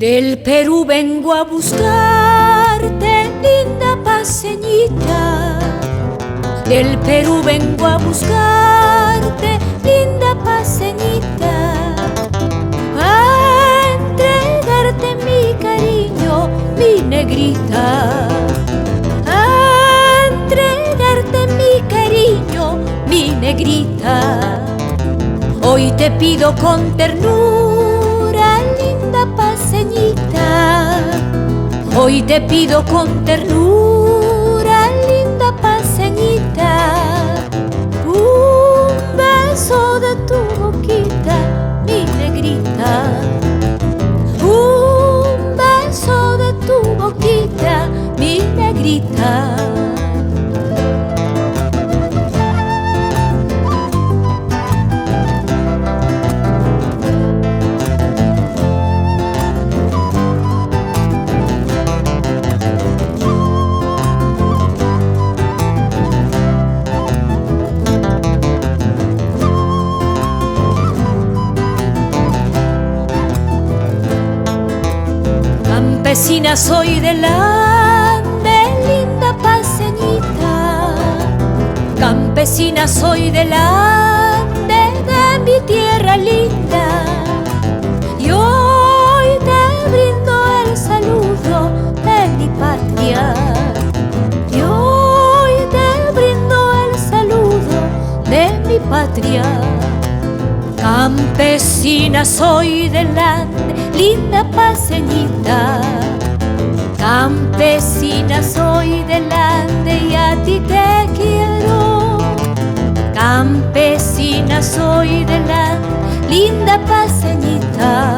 Del Perú vengo a buscarte, linda paseñita. Del Perú vengo a buscarte, linda paseñita. A entregarte mi cariño, mi negrita. A entregarte mi cariño, mi negrita. Hoy te pido con ternura, linda paseñita. Hoy te pido con ternura, linda paseñita. Un beso de tu boquita, mi negrita. Un beso de tu boquita, mi negrita. Campesina soy del Ande, linda paseñita. Campesina soy del Ande, de mi tierra linda. Y hoy te brindo el saludo de mi patria. Y hoy te brindo el saludo de mi patria. Campesina soy del Ande, linda paseñita. Campesina soy del Ande y a ti te quiero. Campesina soy del Ande, linda paseñita.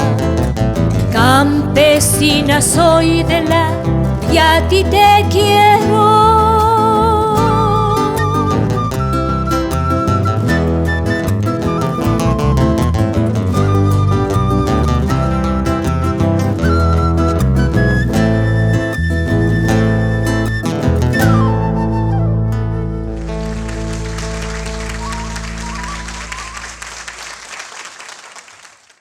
Campesina soy del Ande y a ti te quiero.